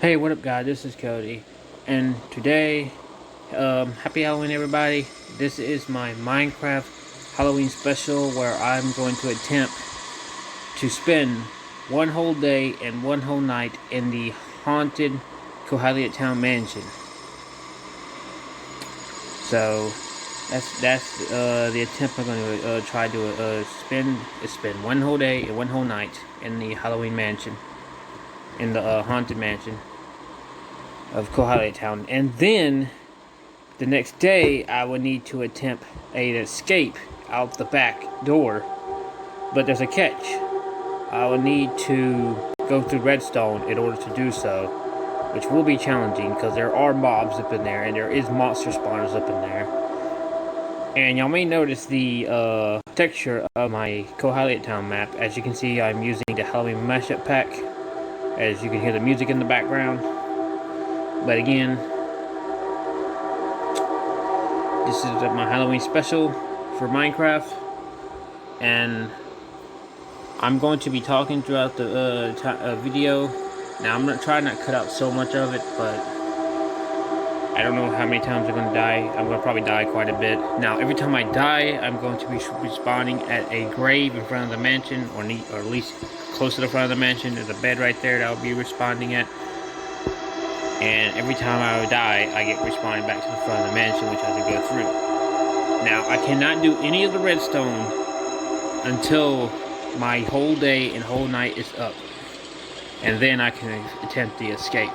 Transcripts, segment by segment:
Hey, what up, guys? This is Cody, and today, happy Halloween, everybody. This is my Minecraft Halloween special where I'm going to attempt to spend one whole day and one whole night in the haunted Kohyiott Town mansion. So, that's the attempt I'm going to try to spend one whole day and one whole night in the Halloween mansion, in the haunted mansion of Kohyiott Town, and then the next day I would need to attempt an escape out the back door. But there's a catch. I would need to go through redstone in order to do so, which will be challenging because there are mobs up in there and there is monster spawners up in there. And y'all may notice the texture of my Kohyiott Town map. As you can see, I'm using the Halloween mashup pack. As you can hear the music in the background. But again, this is my Halloween special for Minecraft, and I'm going to be talking throughout the video. Now, I'm going to try not to cut out so much of it, but I don't know how many times I'm going to die. I'm going to probably die quite a bit. Now, every time I die, I'm going to be respawning at a grave in front of the mansion, or at least close to the front of the mansion. There's a bed right there that I'll be responding at. And every time I die, I get respawned back to the front of the mansion, which I have to go through. Now, I cannot do any of the redstone until my whole day and whole night is up. And then I can attempt the escape.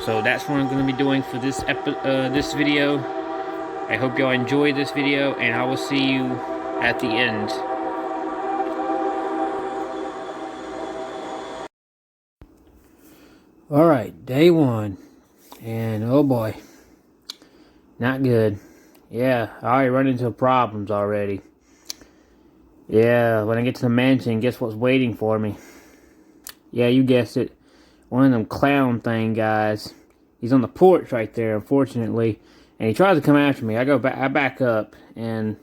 So that's what I'm going to be doing for this video. I hope y'all enjoy this video, and I will see you at the end. Alright, day one, and oh boy, not good. Yeah, I already run into problems already. Yeah, when I get to the mansion, guess what's waiting for me? Yeah, you guessed it, one of them clown thing guys. He's on the porch right there, unfortunately, and he tries to come after me. I back up, and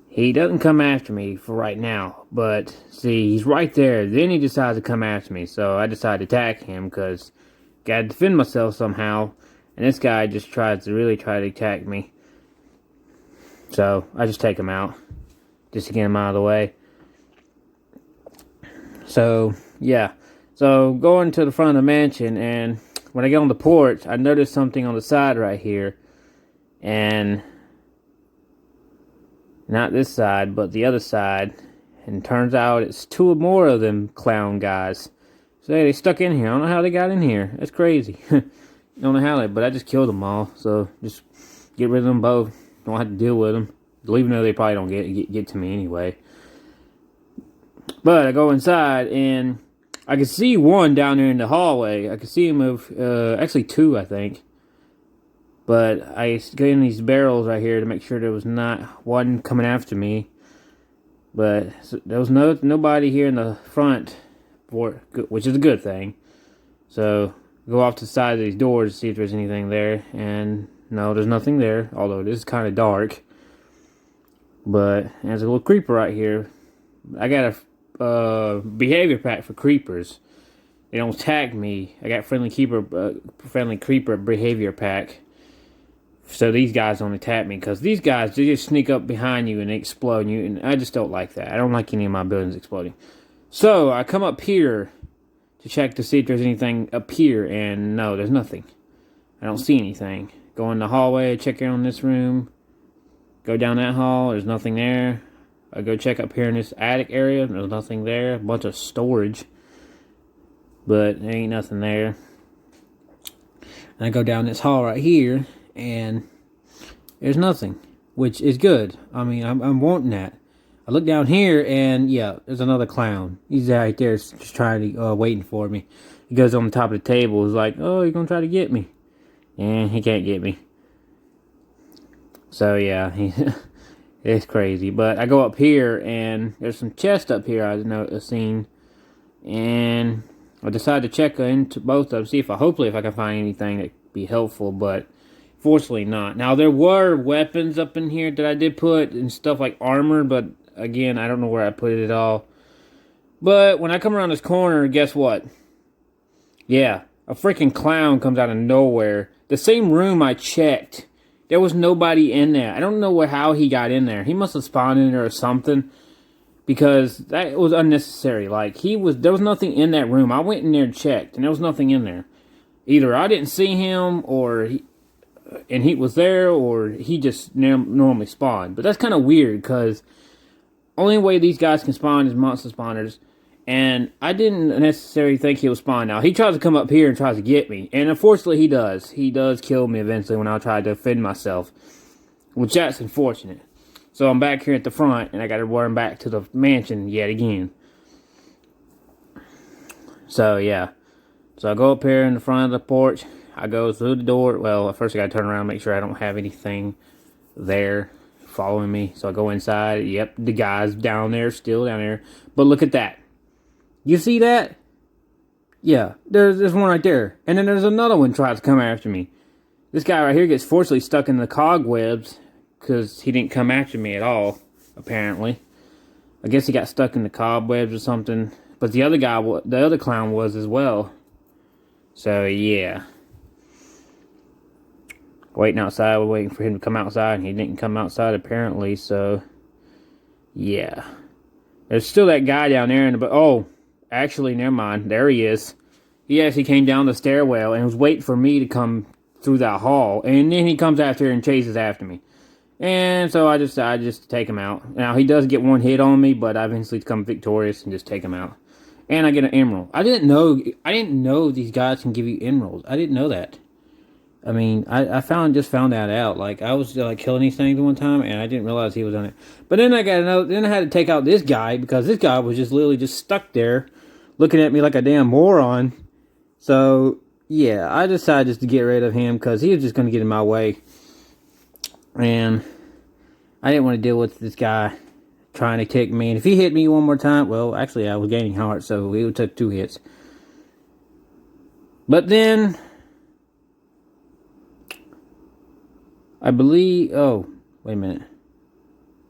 he doesn't come after me for right now, but see, he's right there. Then he decides to come after me, so I decided to attack him because gotta defend myself somehow. And this guy just tries to attack me, so I just take him out just to get him out of the way. So yeah, so going to the front of the mansion, and when I get on the porch, I noticed something on the side right here, and not this side, but the other side. And turns out it's two or more of them clown guys. So they stuck in here. I don't know how they got in here. That's crazy. Don't know how but I just killed them all. So just get rid of them both. Don't have to deal with them. Even though they probably don't get to me anyway. But I go inside, and I can see one down there in the hallway. I can see him move. Actually two, I think. But I got in these barrels right here to make sure there was not one coming after me. But there was nobody here in the front, which is a good thing. So go off to the side of these doors to see if there's anything there. And no, there's nothing there, although it is kind of dark. But there's a little creeper right here. I got a behavior pack for creepers. They don't attack me. I got friendly creeper behavior pack. So these guys don't attack me, because these guys, they just sneak up behind you and they explode you, and I just don't like that. I don't like any of my buildings exploding. So I come up here to check to see if there's anything up here, and no, there's nothing. I don't see anything. Go in the hallway, check in this room, go down that hall, there's nothing there. I go check up here in this attic area, there's nothing there. A bunch of storage, but there ain't nothing there. And I go down this hall right here, and there's nothing, which is good. I mean, I'm wanting that. I look down here, and yeah, there's another clown. He's right there just trying to, waiting for me. He goes on the top of the table. He's like, oh, you're going to try to get me. And he can't get me. So yeah, it's crazy. But I go up here, and there's some chests up here I've seen. And I decided to check into both of them, see if hopefully if I can find anything that could be helpful, but fortunately not. Now, there were weapons up in here that I did put, and stuff like armor, but again, I don't know where I put it at all. But when I come around this corner, guess what? Yeah, a freaking clown comes out of nowhere. The same room I checked, there was nobody in there. I don't know how he got in there. He must have spawned in there or something, because that was unnecessary. Like, there was nothing in that room. I went in there and checked, and there was nothing in there. Either I didn't see him, and he was there, or he just normally spawned. But that's kind of weird, because only way these guys can spawn is monster spawners. And I didn't necessarily think he would spawn. Now, he tries to come up here and tries to get me. And unfortunately, he does. He does kill me eventually when I try to defend myself. Which, that's unfortunate. So, I'm back here at the front, and I got to run back to the mansion yet again. So, yeah. So, I go up here in the front of the porch. I go through the door. Well, at first I got to turn around and make sure I don't have anything there following me. So, I go inside. Yep, the guy's down there, still down there. But look at that. You see that? Yeah, there's one right there. And then there's another one tries to come after me. This guy right here gets fortunately stuck in the cobwebs because he didn't come after me at all, apparently. I guess he got stuck in the cobwebs or something. But the other clown was as well. So, yeah. Waiting outside, we're waiting for him to come outside, and he didn't come outside apparently, so, yeah. There's still that guy down there oh. Actually, never mind. There he is. He actually came down the stairwell and was waiting for me to come through that hall. And then he comes after and chases after me. And so I decided just to take him out. Now, he does get one hit on me, but I eventually come victorious and just take him out. And I get an emerald. I didn't know these guys can give you emeralds. I didn't know that. I mean, I just found that out. Like, I was like killing these things one time, and I didn't realize he was on it. But then then I had to take out this guy, because this guy was just literally just stuck there, looking at me like a damn moron. So, yeah, I decided just to get rid of him, because he was just going to get in my way. And I didn't want to deal with this guy trying to kick me. And if he hit me one more time, well, actually, I was gaining heart, so it took 2 hits. But then I believe... Oh, wait a minute.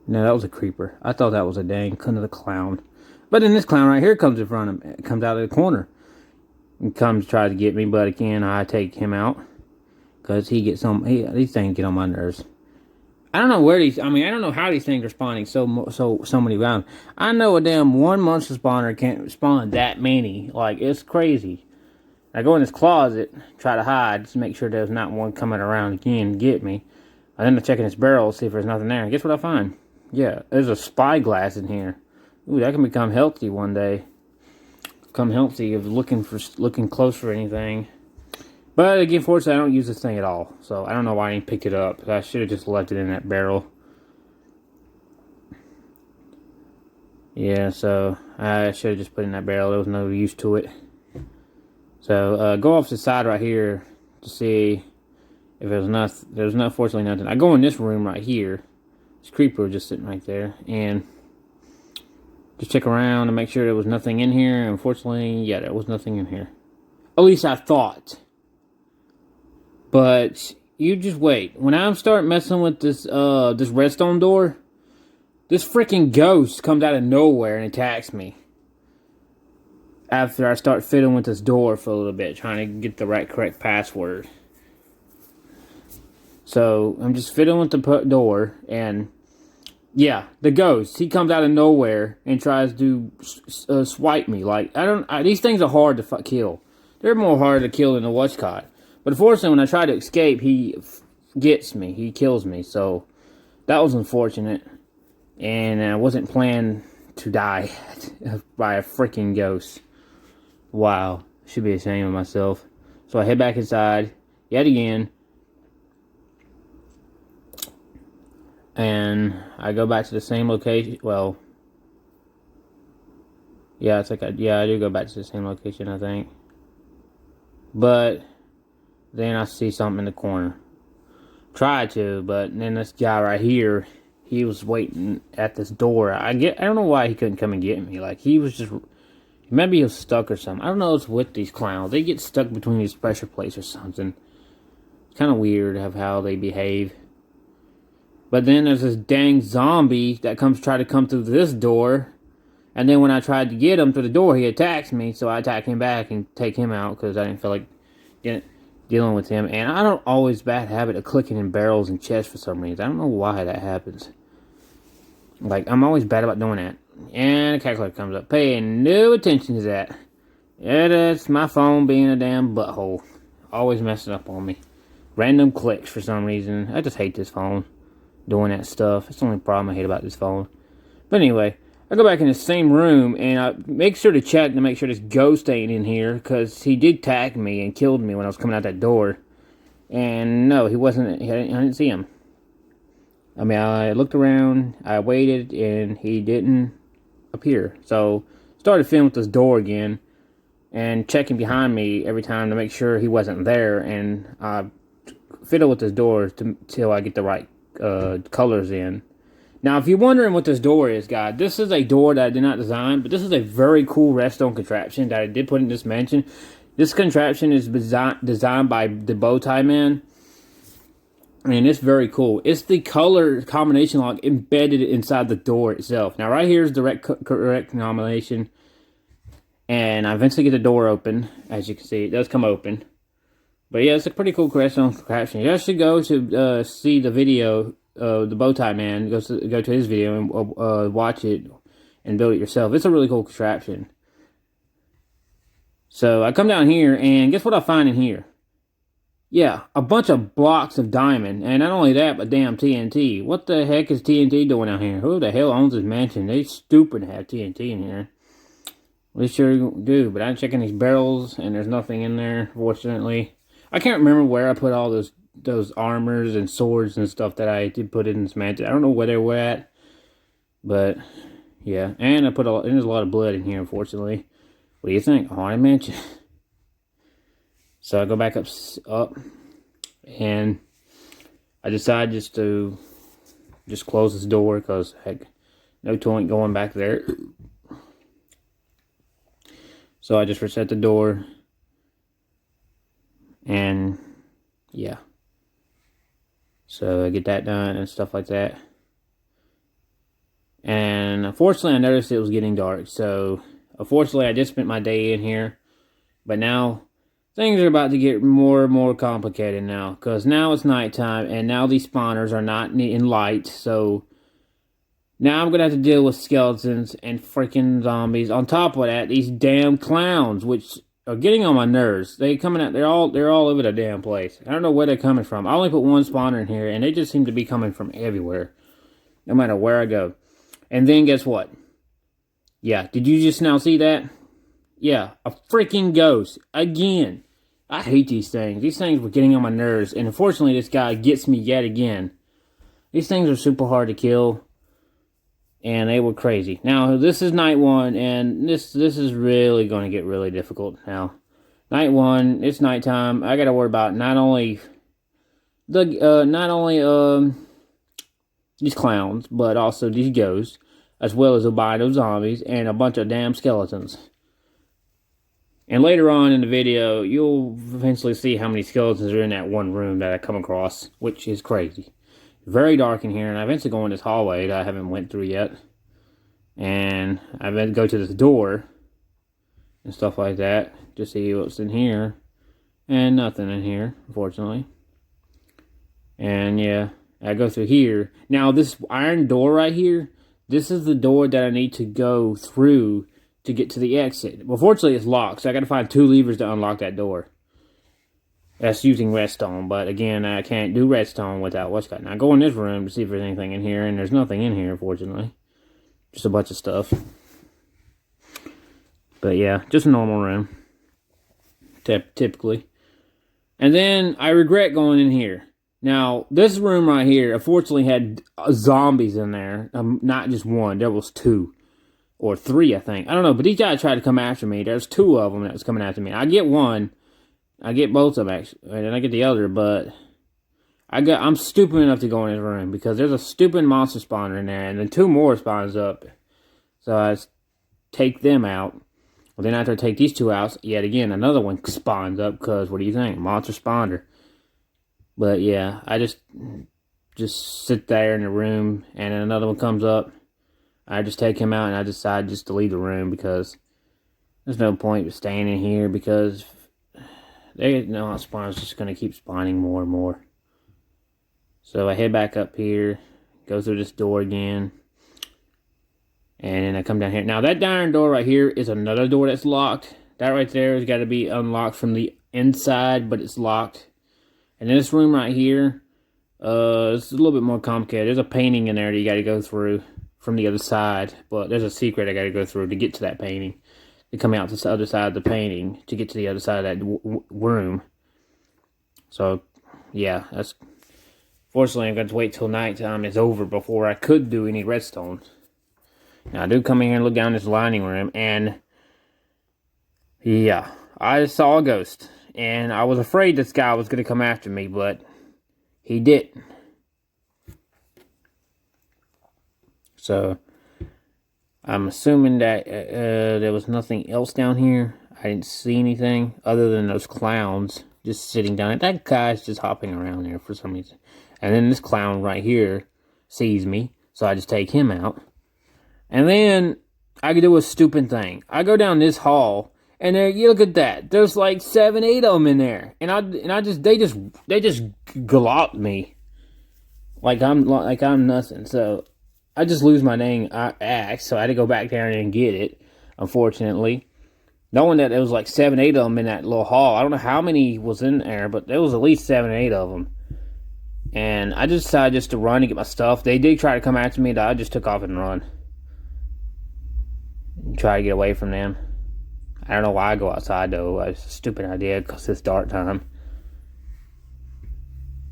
No, that was a creeper. I thought that was a dang another clown. But then this clown right here comes in front of me. Comes out of the corner. And comes to try to get me. But again, I take him out. Because these things get on my nerves. I don't know where I don't know how these things are spawning so many rounds. I know a damn one monster spawner can't spawn that many. Like, it's crazy. I go in this closet, try to hide, just to make sure there's not one coming around again to get me. I end up checking this barrel, see if there's nothing there. And guess what I find? Yeah, there's a spyglass in here. Ooh, that can become healthy one day. Become healthy of looking close for anything. But again, fortunately, I don't use this thing at all. So I don't know why I didn't pick it up. I should have just left it in that barrel. Yeah, so I should have just put it in that barrel. There was no use to it. So go off to the side right here to see if there's fortunately nothing. I go in this room right here. This creeper was just sitting right there, and just check around to make sure there was nothing in here. Unfortunately, yeah, there was nothing in here. At least I thought. But you just wait. When I start messing with this redstone door, this freaking ghost comes out of nowhere and attacks me. After I start fiddling with this door for a little bit, trying to get the correct password. So, I'm just fiddling with the door, and yeah, the ghost, he comes out of nowhere and tries to swipe me. Like, these things are hard to kill. They're more hard to kill than the Whatchcott. But unfortunately, when I try to escape, he gets me. He kills me, so that was unfortunate. And I wasn't planning to die by a freaking ghost. Wow, should be ashamed of myself. So I head back inside, yet again. And I go back to the same location. Well, yeah, I do go back to the same location, I think. But then I see something in the corner. Tried to, but then this guy right here, he was waiting at this door. I don't know why he couldn't come and get me. Like, he was just... Maybe he was stuck or something. I don't know what's with these clowns. They get stuck between these pressure plates or something. It's kind of weird of how they behave. But then there's this dang zombie that try to come through this door. And then when I tried to get him through the door, he attacks me, so I attack him back and take him out because I didn't feel like dealing with him. And I don't always bad habit of clicking in barrels and chests for some reason. I don't know why that happens. Like, I'm always bad about doing that. And a calculator comes up. Paying no attention to that. Yeah, that's my phone being a damn butthole. Always messing up on me. Random clicks for some reason. I just hate this phone. Doing that stuff. That's the only problem I hate about this phone. But anyway, I go back in the same room and I make sure to check to make sure this ghost ain't in here. Because he did tag me and killed me when I was coming out that door. And no, he wasn't. I didn't see him. I mean, I looked around, I waited, and he didn't appear. So, started filming with this door again, and checking behind me every time to make sure he wasn't there, and I fiddle with this door till I get the right colors in. Now, if you're wondering what this door is, guys, this is a door that I did not design, but this is a very cool redstone contraption that I did put in this mansion. This contraption is designed by the Bowtie Man. And it's very cool. It's the color combination lock embedded inside the door itself. Now, right here is the correct combination. And I eventually get the door open. As you can see, it does come open. But yeah, it's a pretty cool contraption. You guys should go to see the video of the Bowtie Man. Go to his video and watch it and build it yourself. It's a really cool contraption. So I come down here, and guess what I find in here? Yeah, a bunch of blocks of diamond, and not only that, but damn TNT. What the heck is TNT doing out here? Who the hell owns this mansion? They stupid to have TNT in here. We sure do, but I'm checking these barrels, and there's nothing in there, fortunately. I can't remember where I put all those armors and swords and stuff that I did put in this mansion. I don't know where they were at, but yeah. And there's a lot of blood in here, unfortunately. What do you think? Haunted mansion. So I go back up, and I decide to close this door because, heck, no point going back there. So I just reset the door, and yeah. So I get that done and stuff like that. And unfortunately, I noticed it was getting dark. So unfortunately, I just spent my day in here, but now things are about to get more and more complicated now, because now it's nighttime, and now these spawners are not in light, so now I'm going to have to deal with skeletons and freaking zombies. On top of that, these damn clowns, which are getting on my nerves. They're all over the damn place. I don't know where they're coming from. I only put one spawner in here, and they just seem to be coming from everywhere, no matter where I go. And then guess what? Yeah, did you just now see that? Yeah, a freaking ghost. Again. I hate these things. These things were getting on my nerves. And unfortunately, this guy gets me yet again. These things are super hard to kill. And they were crazy. Now, this is night one. And this is really going to get really difficult now. Night one, it's nighttime. I got to worry about not only these clowns, but also these ghosts. As well as albino zombies and a bunch of damn skeletons. And later on in the video, you'll eventually see how many skeletons are in that one room that I come across, which is crazy. Very dark in here, and I eventually go in this hallway that I haven't went through yet. And I then go to this door and stuff like that to see what's in here. And nothing in here, unfortunately. And yeah, I go through here. Now, this iron door right here, this is the door that I need to go through to get to the exit. Well, fortunately, it's locked, so I got to find 2 levers to unlock that door. That's using redstone, but again, I can't do redstone without what's got. Now, I go in this room to see if there's anything in here, and there's nothing in here, fortunately. Just a bunch of stuff. But yeah, just a normal room. Typically. And then I regret going in here. Now, this room right here, unfortunately, had zombies in there. Not just one, there was 2. Or 3, I think. I don't know, but these guys tried to come after me. There's 2 of them that was coming after me. I get one. I get both of them, actually. And then I get the other, but I'm stupid enough to go in this room because there's a stupid monster spawner in there, and then 2 more spawns up. So I take them out. Well, then after I take these 2 out, yet again, another one spawns up because, what do you think? Monster spawner. But yeah, I just sit there in the room, and then another one comes up. I just take him out and I decide just to leave the room because there's no point staying in here because they know how spawn's just going to keep spawning more and more. So I head back up here, go through this door again, and then I come down here. Now that iron door right here is another door that's locked. That right there has got to be unlocked from the inside, but it's locked. And this room right here, it's a little bit more complicated. There's a painting in there that you got to go through from the other side, but there's a secret I got to go through to get to that painting. To come out to the other side of the painting to get to the other side of that room. So, yeah, that's... Fortunately, I've got to wait till nighttime is over before I could do any redstone. Now, I do come in here and look down this lining room, and... yeah, I saw a ghost. And I was afraid this guy was going to come after me, but... he didn't. So... I'm assuming that there was nothing else down here. I didn't see anything other than those clowns just sitting down. That guy's just hopping around there for some reason. And then this clown right here sees me, so I just take him out. And then I could do a stupid thing. I go down this hall, and there, you look at that. There's like 7, 8 of them in there, and they just glopped me like I'm nothing. So I just lose my dang axe, so I had to go back there and get it, unfortunately. Knowing that there was like 7, 8 of them in that little hall. I don't know how many was in there, but there was at least 7, 8 of them. And I just decided just to run and get my stuff. They did try to come after me, but I just took off and run. And try to get away from them. I don't know why I go outside, though. It's a stupid idea, because it's dark time.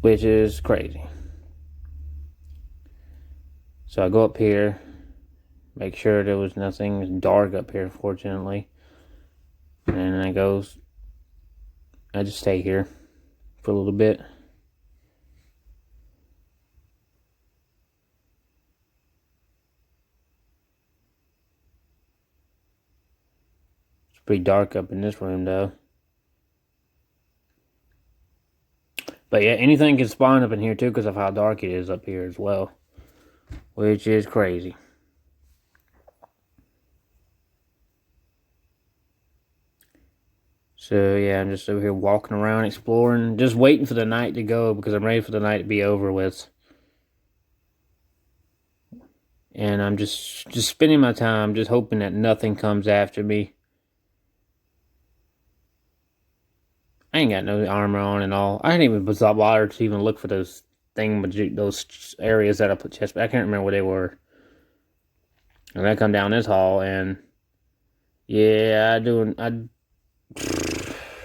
Which is crazy. So I go up here, make sure there was nothing. It's dark up here, fortunately. And I just stay here for a little bit. It's pretty dark up in this room, though. But yeah, anything can spawn up in here, too, because of how dark it is up here as well. Which is crazy. So yeah, I'm just over here walking around, exploring, just waiting for the night to go because I'm ready for the night to be over with. And I'm just spending my time, just hoping that nothing comes after me. I ain't got no armor on and all. I didn't even bother to even look for those those areas that I put chests, but I can't remember where they were. And I come down this hall, and yeah,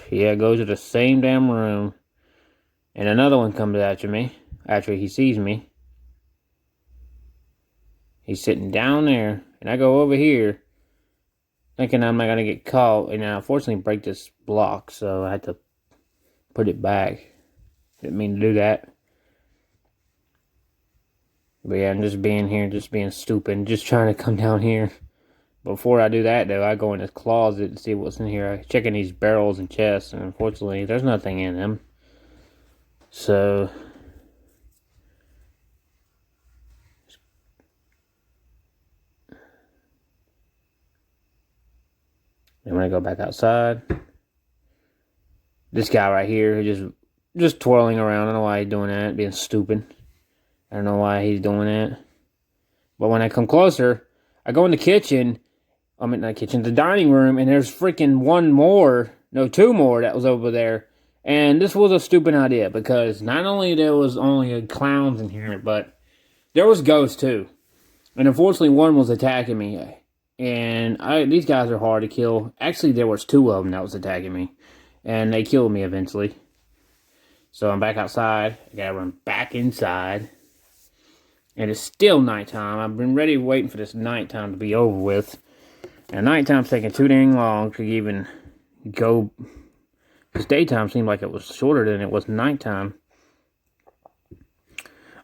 yeah, go to the same damn room, and another one comes after me. After he sees me, he's sitting down there, and I go over here, thinking I'm not gonna get caught, and I unfortunately break this block, so I had to put it back. Didn't mean to do that. But yeah, I'm just being here, just being stupid, just trying to come down here. Before I do that, though, I go in this closet and see what's in here. I check in these barrels and chests, and unfortunately, there's nothing in them. So, and when I go back outside, this guy right here, just twirling around. I don't know why he's doing that, being stupid. I don't know why he's doing that. But when I come closer, I go in the kitchen. I mean, not the kitchen, the dining room, and there's freaking two more that was over there. And this was a stupid idea, because not only there was only clowns in here, but there was ghosts too. And unfortunately, one was attacking me. And these guys are hard to kill. Actually, there was 2 of them that was attacking me. And they killed me eventually. So I'm back outside. I gotta run back inside. And it's still nighttime. I've been waiting for this nighttime to be over with. And nighttime's taking too dang long to even go. Because daytime seemed like it was shorter than it was nighttime.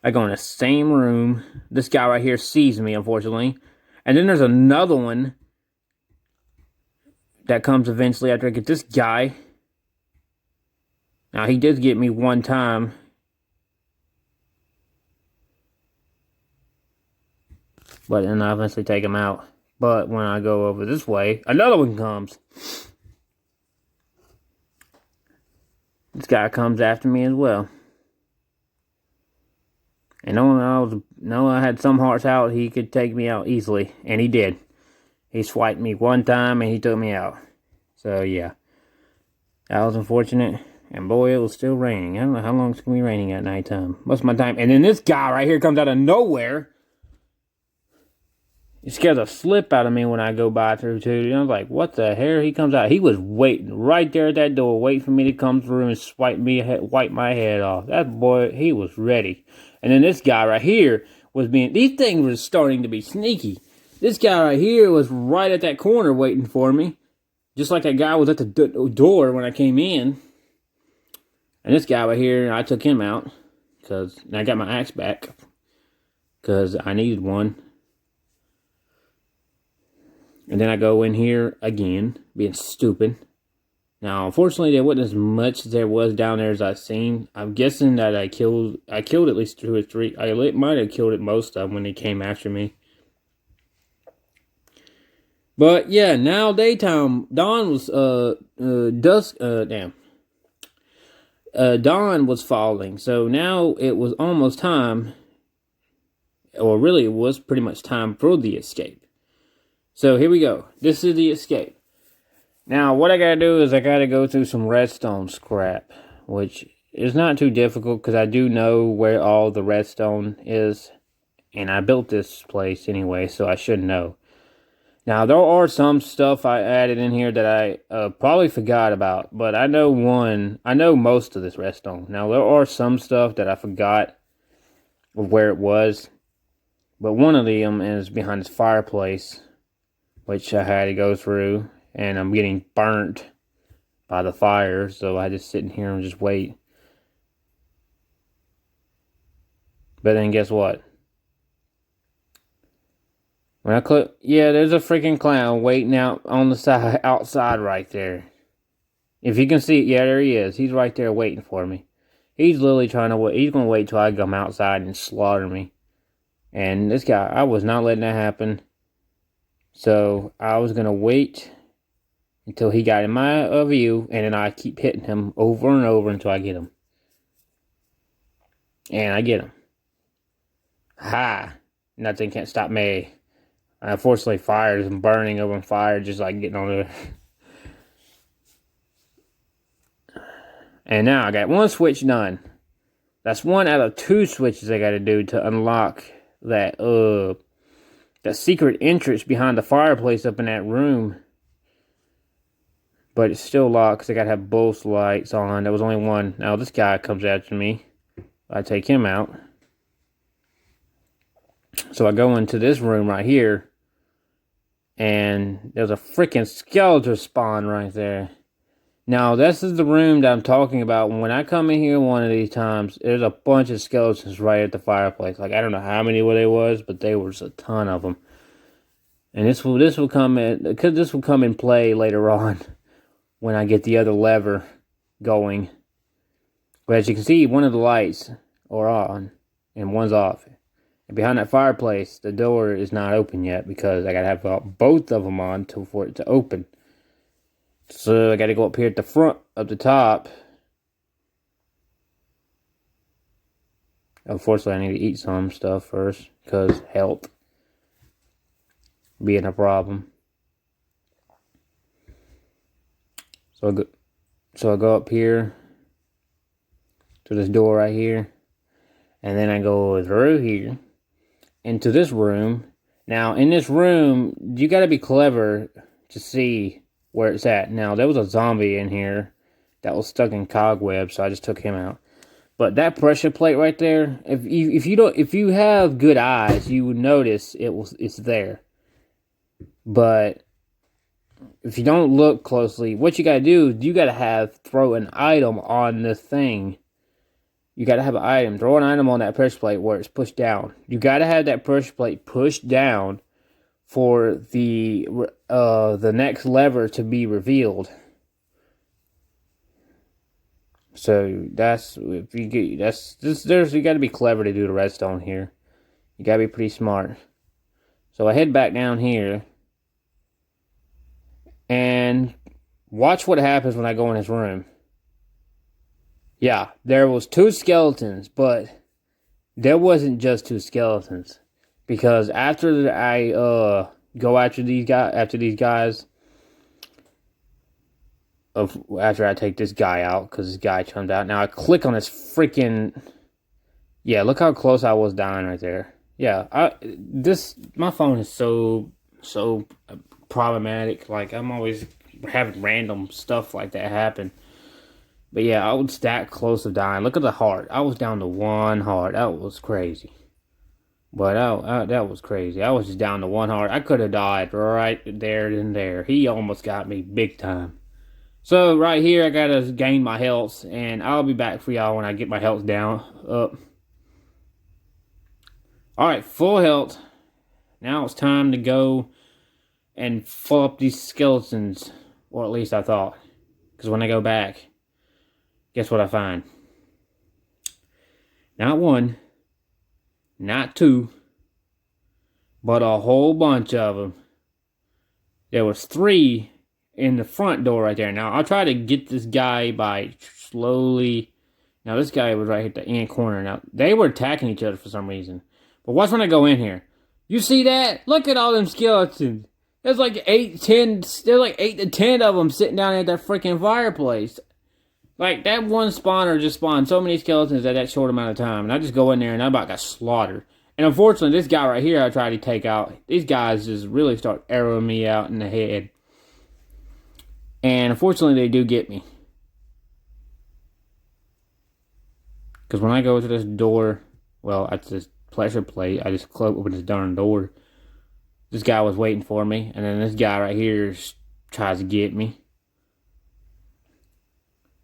I go in the same room. This guy right here sees me, unfortunately. And then there's another one that comes eventually after I get this guy. Now, he did get me one time. But then I eventually take him out. But when I go over this way, another one comes. This guy comes after me as well. And knowing I had some hearts out, he could take me out easily. And he did. He swiped me one time and he took me out. So yeah. That was unfortunate. And boy, it was still raining. I don't know how long it's going to be raining at nighttime. Most of my time. And then this guy right here comes out of nowhere. He scares the slip out of me when I go by through too. And I was like, what the hell? He comes out. He was waiting right there at that door, waiting for me to come through and wipe my head off. That boy, he was ready. And then this guy right here was these things were starting to be sneaky. This guy right here was right at that corner waiting for me. Just like that guy was at the door when I came in. And this guy right here, I took him out. Because I got my axe back. Because I needed one. And then I go in here again, being stupid. Now, unfortunately, there wasn't as much as there was down there as I've seen. I'm guessing that I killed at least 2 or 3. I might have killed most of them when they came after me. But yeah, now daytime. Dawn was dawn was falling, so now it was almost time, or really, it was pretty much time for the escape. So here we go. This is the escape. Now, what I gotta do is I gotta go through some redstone scrap, which is not too difficult because I do know where all the redstone is, and I built this place anyway, so I should know. Now, there are some stuff I added in here that I probably forgot about, but I know most of this redstone. Now, there are some stuff that I forgot of where it was, but one of them is behind this fireplace, which I had to go through, and I'm getting burnt by the fire, so I just sit in here and just wait. But then guess what? When I click, yeah, there's a freaking clown waiting out on the side, outside right there. If you can see it, yeah, there he is. He's right there waiting for me. He's literally trying to wait. He's going to wait till I come outside and slaughter me. And this guy, I was not letting that happen. So I was going to wait until he got in my view, and then I keep hitting him over and over until I get him. And I get him. Ha! Nothing can't stop me. Unfortunately, fire is burning over fire, just like getting on there. And now I got one switch done. That's 1 out of 2 switches I got to do to unlock that secret entrance behind the fireplace up in that room. But it's still locked because I got to have both lights on. There was only one. Now this guy comes after me. I take him out. So I go into this room right here. And there's a freaking skeleton spawn right there. Now, this is the room that I'm talking about. When I come in here one of these times, there's a bunch of skeletons right at the fireplace. Like, I don't know how many there was, but there was a ton of them. And this will come in play later on when I get the other lever going. But as you can see, one of the lights are on and one's off. And behind that fireplace, the door is not open yet because I gotta have both of them on for it to open. So I gotta go up here at the front, up the top. Unfortunately, I need to eat some stuff first because health being a problem. So I go up here to this door right here, and then I go through here into this room. Now, in this room, you gotta be clever to see where it's at. Now, there was a zombie in here that was stuck in cobwebs, so I just took him out. But that pressure plate right there, if you have good eyes, you would notice it's there. But if you don't look closely, what you gotta do is you gotta throw an item on this thing. You gotta have an item. Throw an item on that pressure plate where it's pushed down. You gotta have that pressure plate pushed down for the next lever to be revealed. So you gotta be clever to do the redstone here. You gotta be pretty smart. So I head back down here and watch what happens when I go in his room. Yeah, there was two skeletons, but there wasn't just two skeletons. Because after I go after these guys, after I take this guy out, because this guy comes out. Now I click on this freaking... Yeah, look how close I was dying right there. Yeah, my phone is so problematic. Like, I'm always having random stuff like that happen. But yeah, I was that close to dying. Look at the heart. I was down to one heart. That was crazy. But that was crazy. I was just down to one heart. I could have died right there and there. He almost got me big time. So right here, I gotta gain my health, and I'll be back for y'all when I get my health down up. All right, full health. Now it's time to go and fill up these skeletons, or at least I thought. Because when I go back, guess what I find? Not one, not two, but a whole bunch of them. There was 3 in the front door right there. Now, I'll try to get this guy by slowly... Now, this guy was right at the end corner. Now, they were attacking each other for some reason. But watch when I go in here. You see that? Look at all them skeletons. There's like 8 to 10 of them sitting down at that freaking fireplace. Like, that one spawner just spawned so many skeletons at that short amount of time. And I just go in there and I about got slaughtered. And unfortunately, this guy right here I tried to take out. These guys just really start arrowing me out in the head. And unfortunately, they do get me. Because when I go to this door, well, that's this pressure plate, I just open this darn door. This guy was waiting for me. And then this guy right here tries to get me.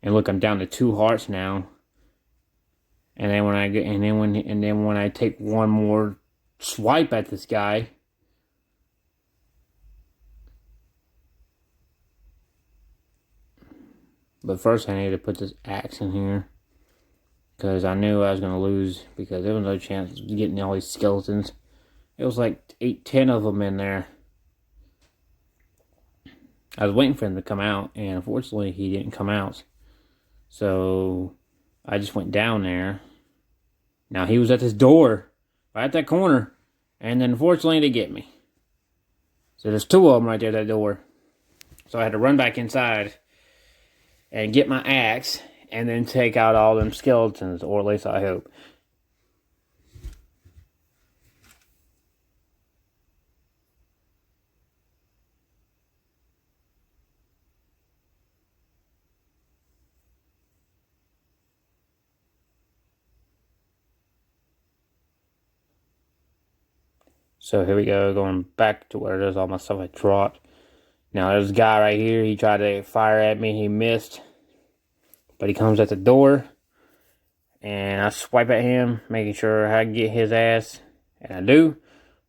And look, I'm down to 2 hearts now. And then when I take one more swipe at this guy, but first I need to put this axe in here, because I knew I was going to lose, because there was no chance of getting all these skeletons. It was like 8-10 of them in there. I was waiting for him to come out, and unfortunately he didn't come out. So I just went down there. Now he was at this door, right at that corner, and then unfortunately they get me. So there's 2 of them right there at that door. So I had to run back inside and get my axe, and then take out all them skeletons, or at least I hope. So here we go, going back to where there's all my stuff I dropped. Now there's a guy right here, he tried to fire at me, he missed. But he comes at the door, and I swipe at him, making sure I can get his ass, and I do.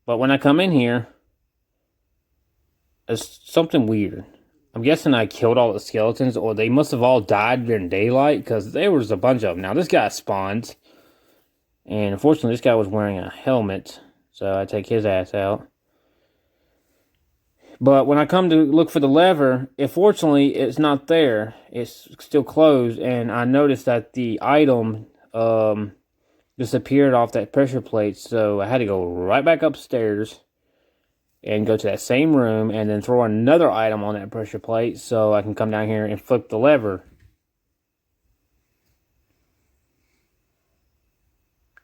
But when I come in here, it's something weird. I'm guessing I killed all the skeletons, or they must have all died during daylight, because there was a bunch of them. Now this guy spawns, and unfortunately this guy was wearing a helmet. So I take his ass out. But when I come to look for the lever, unfortunately, it's not there. It's still closed. And I noticed that the item disappeared off that pressure plate. So I had to go right back upstairs and go to that same room and then throw another item on that pressure plate so I can come down here and flip the lever.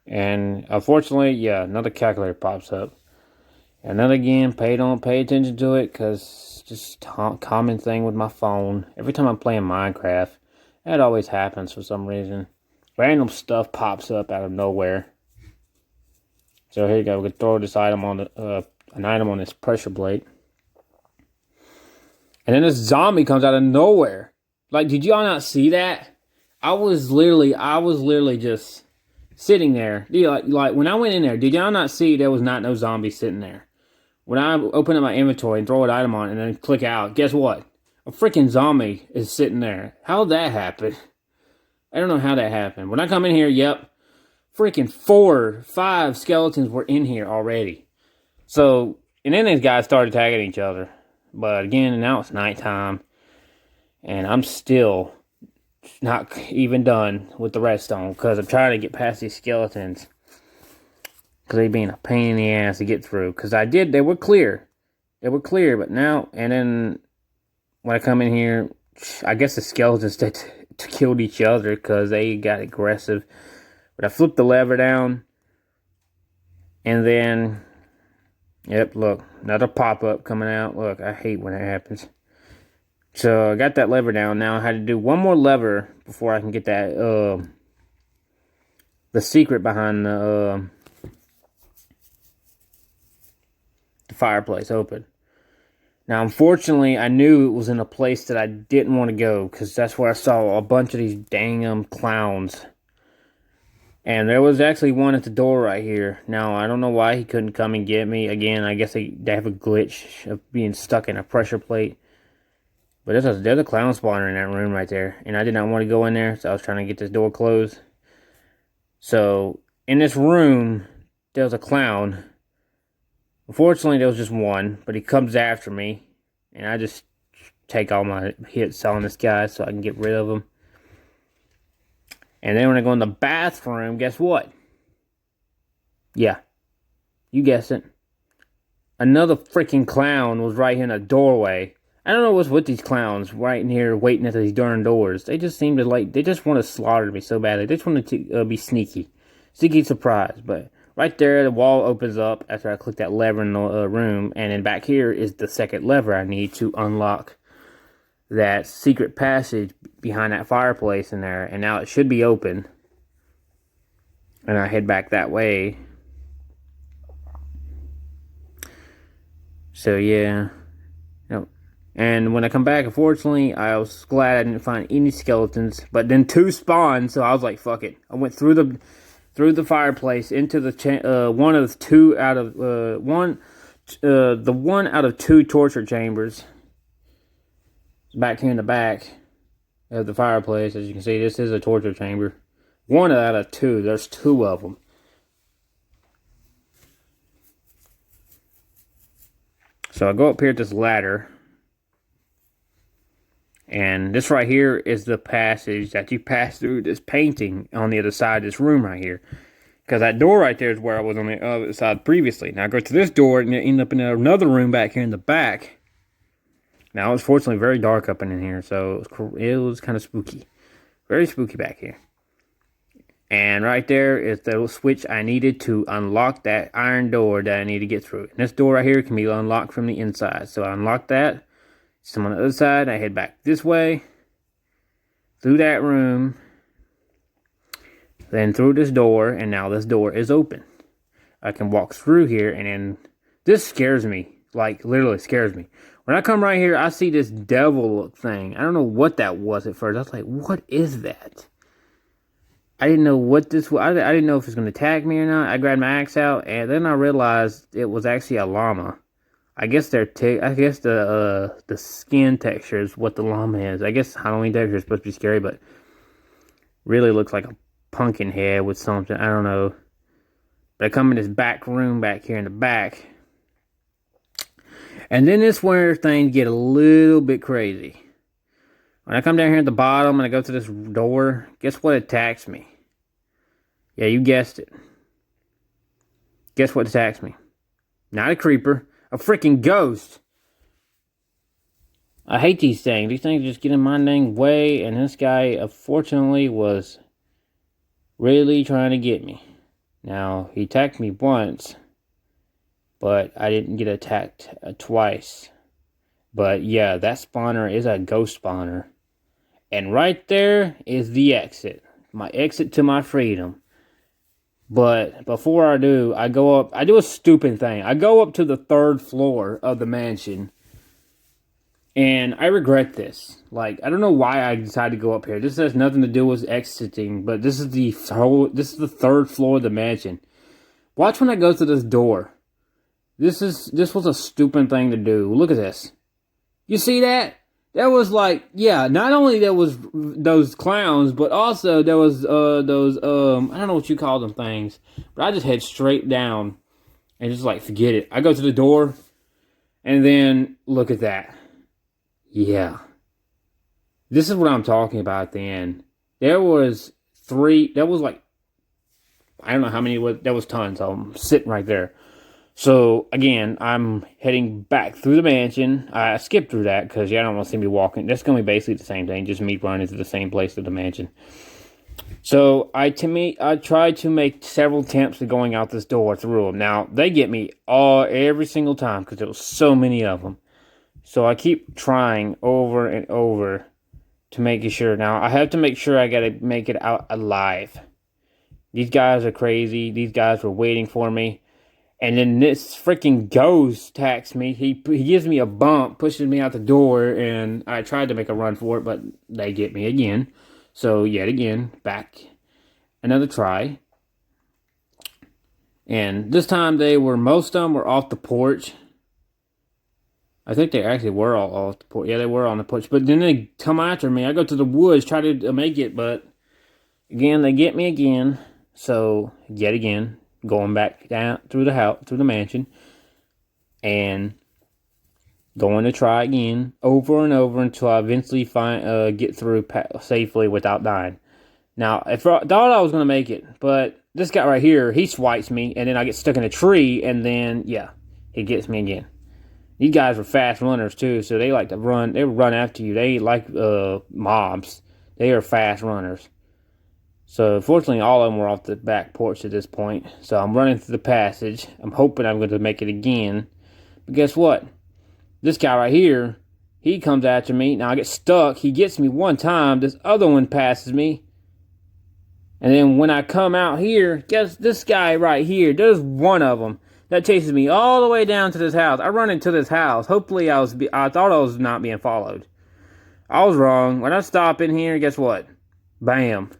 And unfortunately, yeah, another calculator pops up. And then again, don't pay attention to it, because it's just a common thing with my phone. Every time I'm playing Minecraft, that always happens for some reason. Random stuff pops up out of nowhere. So here you go. We can throw this item on an item on this pressure plate. And then this zombie comes out of nowhere. Like, did y'all not see that? I was literally just sitting there. Like when I went in there, did y'all not see there was no zombie sitting there? When I open up my inventory and throw an item on and then click out, guess what? A freaking zombie is sitting there. How'd that happen? I don't know how that happened. When I come in here, yep, freaking 4, 5 skeletons were in here already. So and then these guys started attacking each other. But again, now it's nighttime, and I'm still not even done with the redstone because I'm trying to get past these skeletons because they being a pain in the ass to get through. Because they were clear, but now and then when I come in here, I guess the skeletons killed each other because they got aggressive. But I flipped the lever down, and then, yep, look, another pop-up coming out. Look, I hate when that happens. So I got that lever down. Now I had to do one more lever before I can get that, the secret behind the fireplace open. Now, unfortunately, I knew it was in a place that I didn't want to go, because that's where I saw a bunch of these dang clowns. And there was actually one at the door right here. Now, I don't know why he couldn't come and get me. Again, I guess they have a glitch of being stuck in a pressure plate. But there's a clown spawner in that room right there. And I did not want to go in there, so I was trying to get this door closed. So, in this room, there was a clown. Unfortunately, there was just one, but he comes after me. And I just take all my hits on this guy so I can get rid of him. And then when I go in the bathroom, guess what? Yeah, you guessed it. Another freaking clown was right here in the doorway. I don't know what's with these clowns right in here waiting at these darn doors. They just seem to they just want to slaughter me so badly. They just want to be sneaky. Sneaky surprise. But right there, the wall opens up after I click that lever in the room. And then back here is the second lever I need to unlock that secret passage behind that fireplace in there. And now it should be open. And I head back that way. So yeah. Yep. And when I come back, unfortunately, I was glad I didn't find any skeletons. But then 2 spawned, so I was like, fuck it. I went through the fireplace into the one of the 2 out of the one out of 2 torture chambers. Back here in the back of the fireplace, as you can see, this is a torture chamber. 1 out of 2. There's 2 of them. So I go up here at this ladder. And this right here is the passage that you pass through this painting on the other side of this room right here. Because that door right there is where I was on the other side previously. Now I go to this door and end up in another room back here in the back. Now it's fortunately very dark up in here, so it was kind of spooky. Very spooky back here. And right there is the switch I needed to unlock that iron door that I need to get through. And this door right here can be unlocked from the inside. So I unlock that. So I'm on the other side, I head back this way, through that room, then through this door, and now this door is open. I can walk through here, and then this scares me, like literally scares me. When I come right here, I see this devil look thing. I don't know what that was at first. I was like, what is that? I didn't know what this was. I didn't know if it was going to attack me or not. I grabbed my axe out, and then I realized it was actually a llama. I guess the skin texture is what the llama is. I guess Halloween texture is supposed to be scary, but really looks like a pumpkin head with something. I don't know. But I come in this back room back here in the back. And then this where things get a little bit crazy. When I come down here at the bottom and I go to this door, guess what attacks me? Yeah, you guessed it. Guess what attacks me? Not a creeper. A freaking ghost. I hate these things. These things just get in my dang way. And this guy, unfortunately, was really trying to get me. Now, he attacked me once. But I didn't get attacked twice. But yeah, that spawner is a ghost spawner. And right there is the exit. My exit to my freedom. But before I do, I do a stupid thing. I go up to the 3rd floor of the mansion. And I regret this. Like, I don't know why I decided to go up here. This has nothing to do with exiting, but this is the 3rd floor of the mansion. Watch when I go to this door. This was a stupid thing to do. Look at this. You see that? There was like, yeah, not only there was those clowns, but also there was those, I don't know what you call them things. But I just head straight down and just like, forget it. I go to the door. And then look at that. Yeah. This is what I'm talking about at the end. There was like, I don't know how many, there was tons of them sitting right there. So, again, I'm heading back through the mansion. I skipped through that because y'all don't want to see me walking. That's going to be basically the same thing, just me running to the same place to the mansion. So, I tried to make several attempts at going out this door through them. Now, they get me every single time because there was so many of them. So, I keep trying over and over to make sure. Now, I have to make sure I got to make it out alive. These guys are crazy. These guys were waiting for me. And then this freaking ghost attacks me. He gives me a bump, pushes me out the door, and I tried to make a run for it, but they get me again. So, yet again, back. Another try. And this time most of them were off the porch. I think they actually were all off the porch. Yeah, they were on the porch. But then they come after me. I go to the woods, try to make it, but again, they get me again. So, yet again, going back down through the house, through the mansion, and going to try again over and over until I eventually get through safely without dying. Now, I thought I was going to make it, but this guy right here, he swipes me, and then I get stuck in a tree, and then, yeah, he gets me again. These guys were fast runners, too, so they like to run. They run after you. They like mobs. They are fast runners. So, fortunately, all of them were off the back porch at this point. So, I'm running through the passage. I'm hoping I'm going to make it again. But guess what? This guy right here, he comes after me. Now, I get stuck. He gets me one time. This other one passes me. And then when I come out here, guess this guy right here, there's one of them that chases me all the way down to this house. I run into this house. Hopefully, I thought I was not being followed. I was wrong. When I stop in here, guess what? Bam.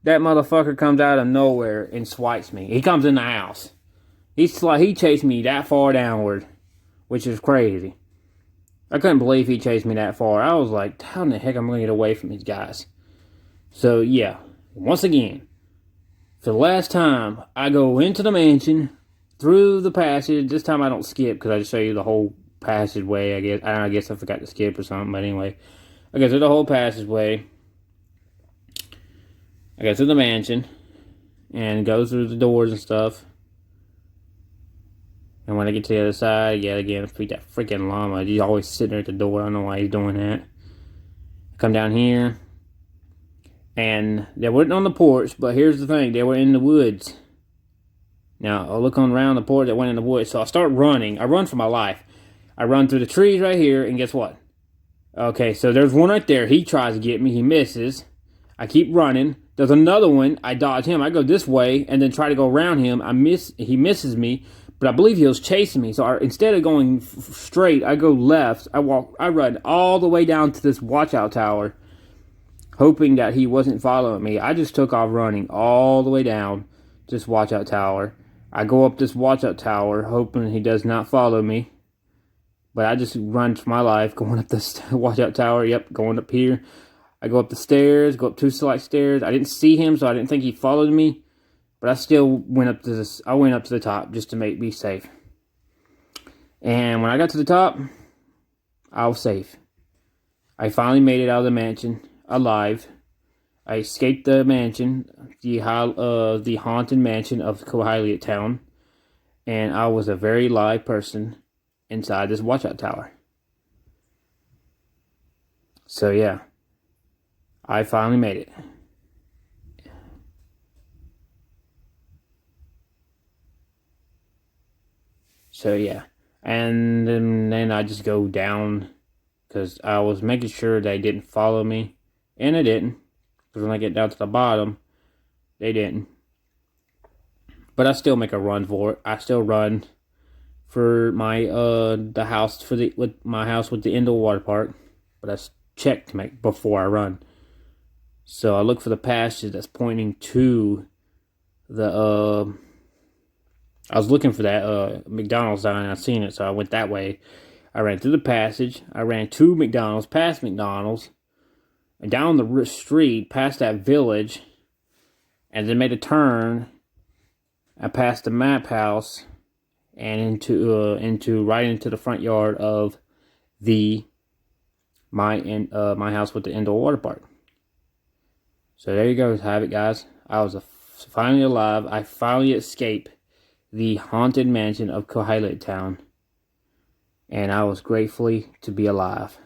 That motherfucker comes out of nowhere and swipes me. He comes in the house. He chased me that far downward, which is crazy. I couldn't believe he chased me that far. I was like, how in the heck am I going to get away from these guys? So, yeah. Once again, for the last time, I go into the mansion, through the passage. This time I don't skip because I just show you the whole passageway, I guess. I guess I forgot to skip or something, but anyway. I go through the whole passageway. I go through the mansion and go through the doors and stuff. And when I get to the other side, yet again, that freaking llama. He's always sitting there at the door. I don't know why he's doing that. I come down here. And they weren't on the porch, but here's the thing. They were in the woods. Now, I look around the porch that went in the woods. So I start running. I run for my life. I run through the trees right here, and guess what? Okay, so there's one right there. He tries to get me. He misses. I keep running. There's another one. I dodge him. I go this way and then try to go around him. He misses me, but I believe he was chasing me. So instead of going straight, I go left. I run all the way down to this watchout tower, hoping that he wasn't following me. I just took off running all the way down this watchout tower. I go up this watchout tower, hoping he does not follow me. But I just run for my life, going up this watchout tower. Yep, going up here. I go up the stairs, go up 2 slight stairs. I didn't see him, so I didn't think he followed me. But I still went up to this. I went up to the top just to be safe. And when I got to the top, I was safe. I finally made it out of the mansion alive. I escaped the mansion, the haunted mansion of Kohyiott town, and I was a very live person inside this watchout tower. So yeah, I finally made it. So yeah, and then I just go down because I was making sure they didn't follow me, and they didn't. Because when I get down to the bottom, they didn't. But I still make a run for it. I still run for my the house with my house with the indoor water park. But I check to make before I run. So I look for the passage that's pointing to the I was looking for that McDonald's down and I seen it, so I went that way. I ran through the passage. I ran to McDonald's, past McDonald's, and down the street, past that village, and then made a turn. I passed the map house, and into right into the front yard of my house with the indoor water park. So there you go, have it, guys. I was finally alive. I finally escaped the haunted mansion of Kohyiott Town, and I was gratefully to be alive.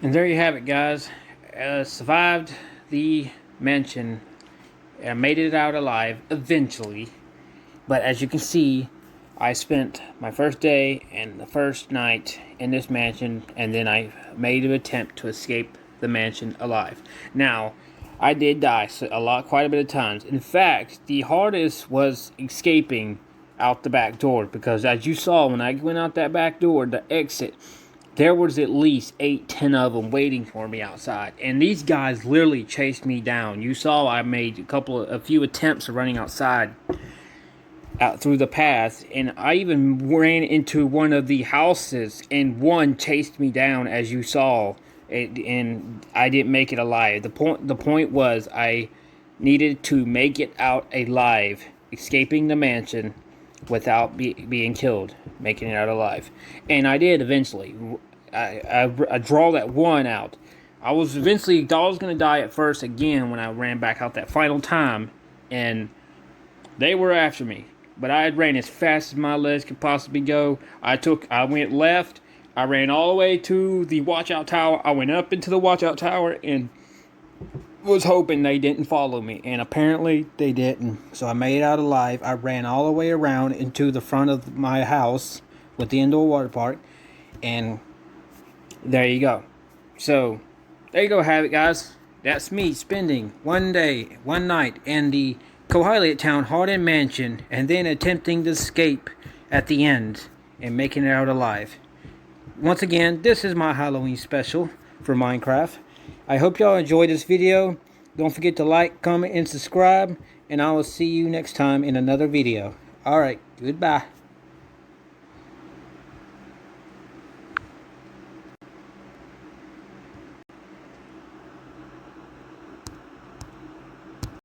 And there you have it, guys. Survived the mansion. I made it out alive eventually. But as you can see, I spent my first day and the first night in this mansion, and then I made an attempt to escape the mansion alive. Now, I did die quite a bit of times. In fact, the hardest was escaping out the back door, because as you saw when I went out that back door, the exit, there was at least 8-10 of them waiting for me outside, and these guys literally chased me down. You saw I made a few attempts of running outside, out through the path, and I even ran into one of the houses, and one chased me down, as you saw, and I didn't make it alive. The point was I needed to make it out alive, escaping the mansion without being killed, making it out alive. And I did eventually. I draw that one out. I was going to die at first again when I ran back out that final time, and they were after me. But I had ran as fast as my legs could possibly go. I went left. I ran all the way to the watchout tower. I went up into the watchout tower and was hoping they didn't follow me, and apparently they didn't. So I made it out alive. I ran all the way around into the front of my house with the indoor water park, and there you go. So there you go, have it, guys. That's me spending one day, one night in the Kohyiott Town haunted mansion, and then attempting to escape at the end and making it out alive. Once again, this is my Halloween special for Minecraft. I hope y'all enjoyed this video. Don't forget to like, comment, and subscribe. And I will see you next time in another video. Alright, goodbye.